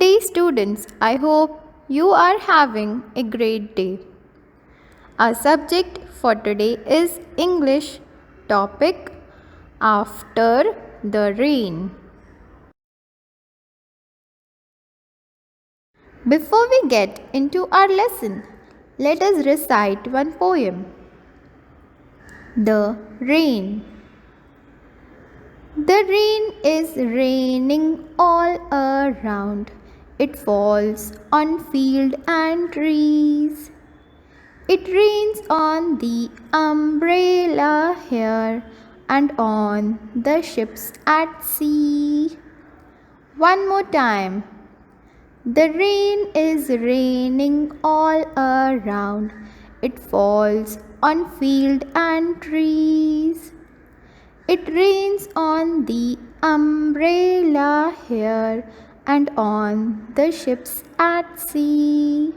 day, students. I hope you are having a great day. Our subject for today is English. Topic: After the rain. Before we get into our lesson, let us recite one poem. The Rain. The rain is raining all around. It falls on field and trees. It rains on the umbrella here and on the ships at sea. One more time. The rain is raining all around. It falls on field and trees. It rains on the umbrella here and on the ships at sea.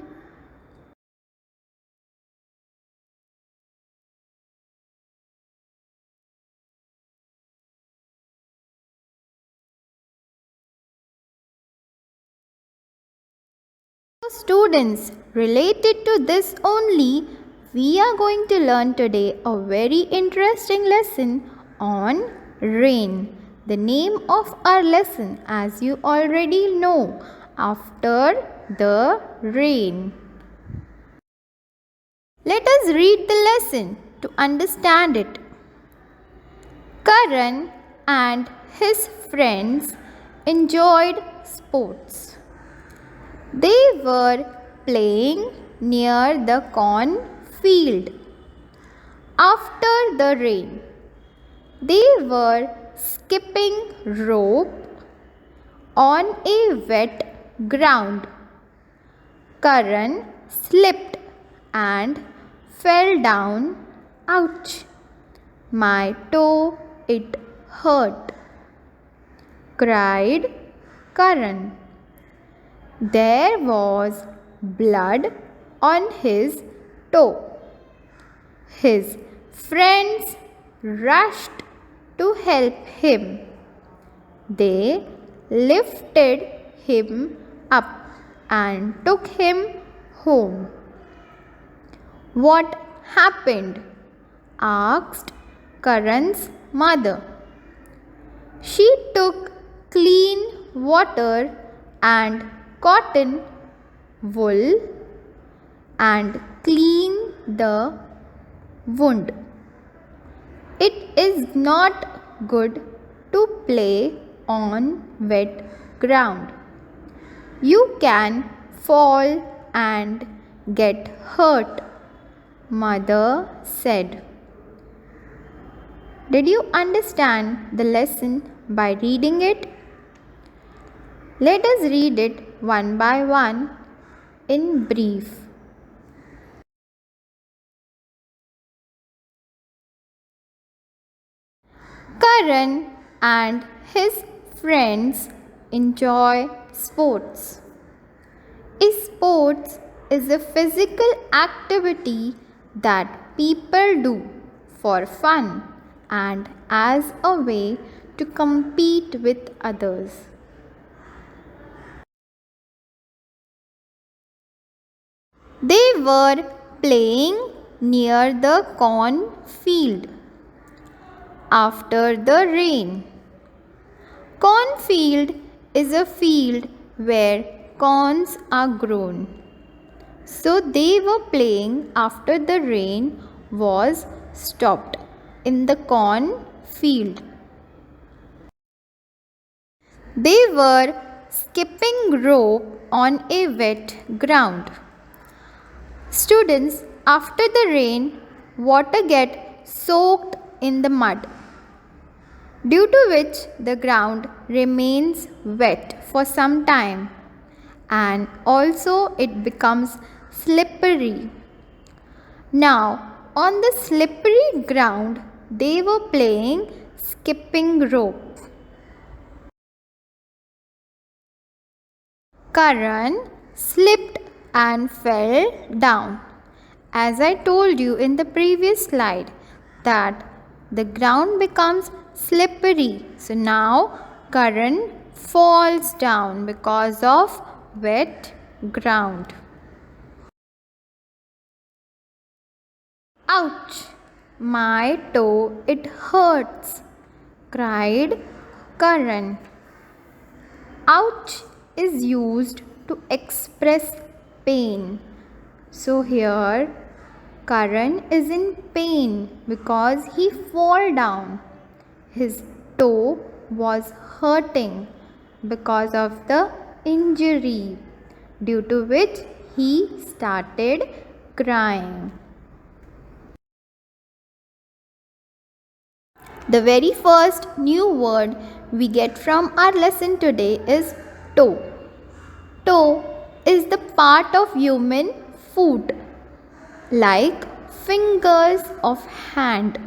Students, related to this only, we are going to learn today a very interesting lesson on rain. The name of our lesson, as you already know, After the Rain. Let us read the lesson to understand it. Karan and his friends enjoyed sports. They were playing near the corn field. After the rain, they were skipping rope on a wet ground. Karan slipped and fell down. Ouch! My toe, it hurt, cried Karan. There was blood on his toe. His friends rushed to help him. They lifted him up and took him home. What happened? Asked Karan's mother. She took clean water and cotton wool and cleaned the wound. It is not good to play on wet ground. You can fall and get hurt, mother said. Did you understand the lesson by reading it? Let us read it one by one in brief. Karan and his friends enjoy sports. Sports is a physical activity that people do for fun and as a way to compete with others. They were playing near the corn field. After the rain. Cornfield is a field where corns are grown. So they were playing after the rain was stopped in the corn field. They were skipping rope on a wet ground. Students, after the rain, water gets soaked in the mud, due to which the ground remains wet for some time and also it becomes slippery. Now, on the slippery ground, they were playing skipping rope. Karan slipped and fell down. As I told you in the previous slide, that the ground becomes slippery. So now Karan falls down because of wet ground. Ouch! My toe, it hurts, cried Karan. Ouch is used to express pain. So here Karan is in pain because he fall down. His toe was hurting because of the injury, due to which he started crying. The very first new word we get from our lesson today is toe. Toe is the part of human foot, like fingers of hand.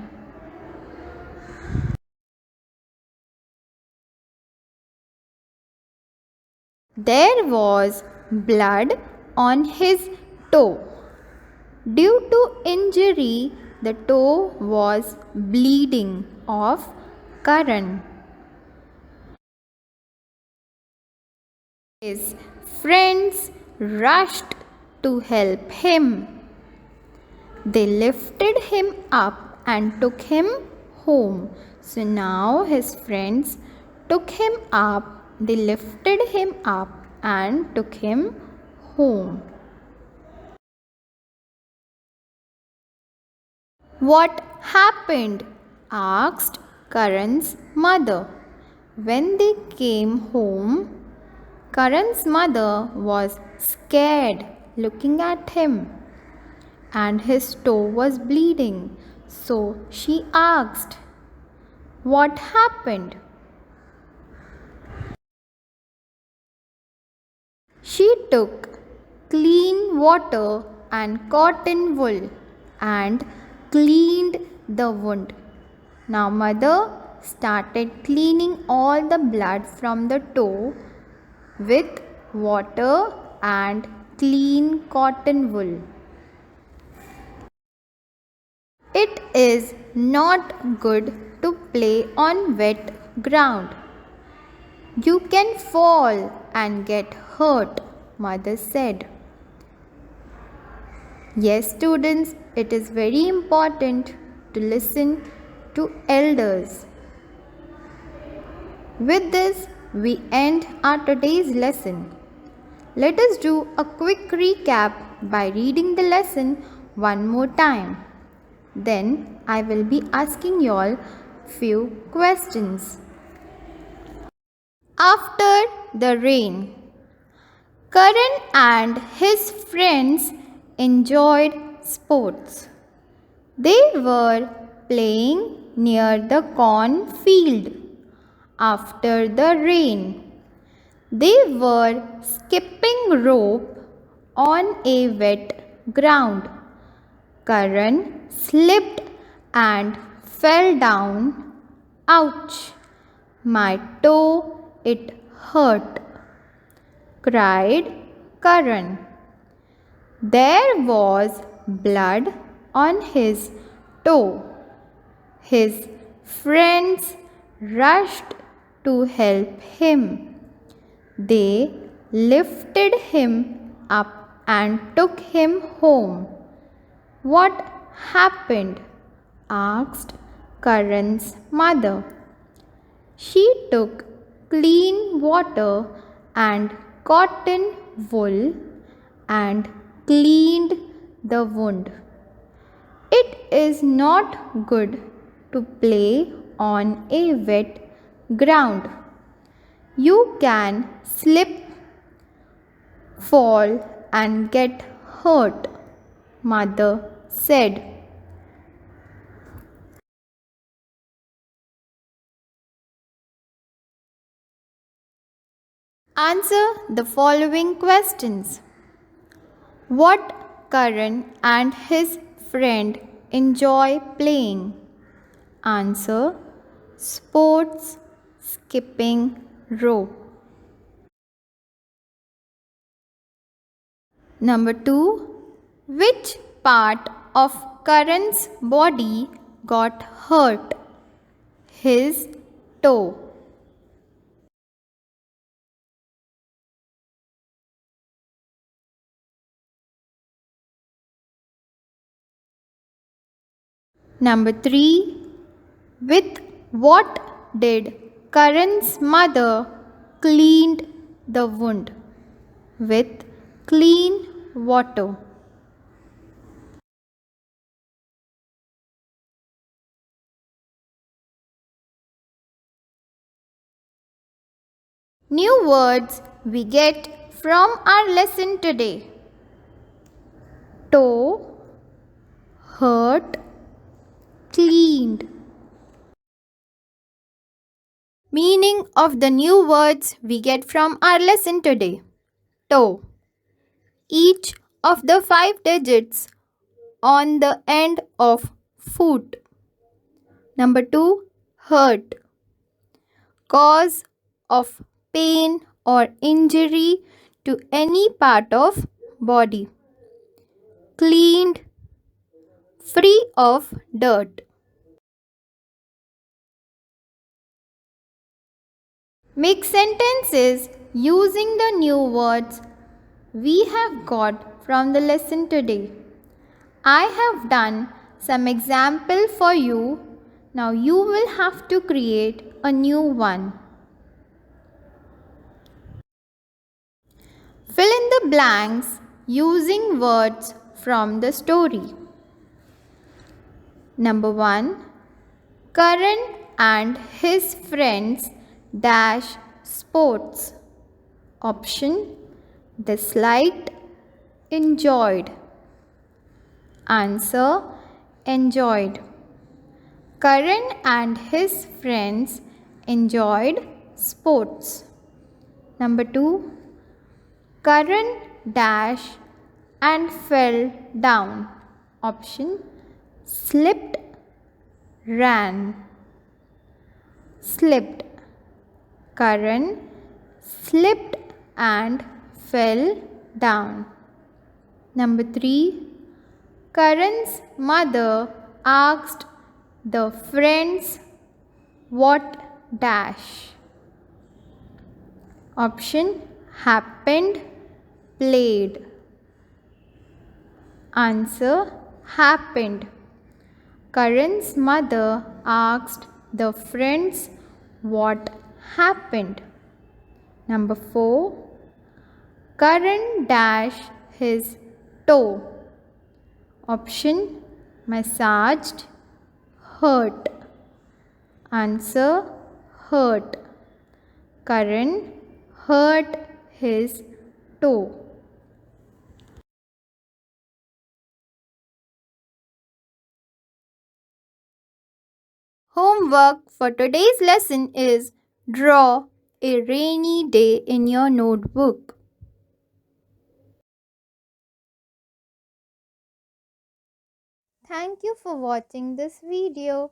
There was blood on his toe. Due to injury, the toe was bleeding of Karan. His friends rushed to help him. They lifted him up and took him home. So now his friends took him up, they lifted him up and took him home. What happened? Asked Karan's mother. When they came home, Karan's mother was scared looking at him, and his toe was bleeding. So she asked, "What happened?" She took clean water and cotton wool and cleaned the wound. Now mother started cleaning all the blood from the toe with water and clean cotton wool. It is not good to play on wet ground. You can fall and get hurt, mother said. Yes, students, it is very important to listen to elders. With this, we end our today's lesson. Let us do a quick recap by reading the lesson one more time. Then I will be asking you all few questions. After the rain, Karan and his friends enjoyed sports. They were playing near the corn field. After the rain, they were skipping rope on a wet ground. Karan slipped and fell down. Ouch! My toe, it hurt, cried Karan. There was blood on his toe. His friends rushed to help him. They lifted him up and took him home. What happened? Asked Karan's mother. She took clean water and cotton wool and cleaned the wound. It is not good to play on a wet ground. You can slip, fall and get hurt, mother said. Answer the following questions. What Karan and his friend enjoy playing? Answer: sports, skipping rope. Number 2. Which part of Karan's body got hurt? His toe. Number 3. With what did Karan's mother cleaned the wound? With clean water. New words we get from our lesson today. Toe, hurt, cleaned. Meaning of the new words we get from our lesson today. Toe. Each of the 5 digits on the end of foot. Number 2. Hurt. Cause of pain or injury to any part of body. Cleaned. Free of dirt. Make sentences using the new words we have got from the lesson today. I have done some example for you. Now you will have to create a new one. Fill in the blanks using words from the story. Number 1. Karan and his friends dash sports. Option: disliked, enjoyed. Answer: enjoyed. Karan and his friends enjoyed sports. Number 2. Karan dash and fell down. Option: slipped, ran. Slipped. Karan slipped and fell down. Number 3. Karan's mother asked the friends what dash. Option: happened, played. Answer: happened. Karan's mother asked the friends what happened. Number 4. Karan dash his toe. Option: massaged, hurt. Answer: hurt. Karan hurt his toe. Homework for today's lesson is draw a rainy day in your notebook. Thank you for watching this video.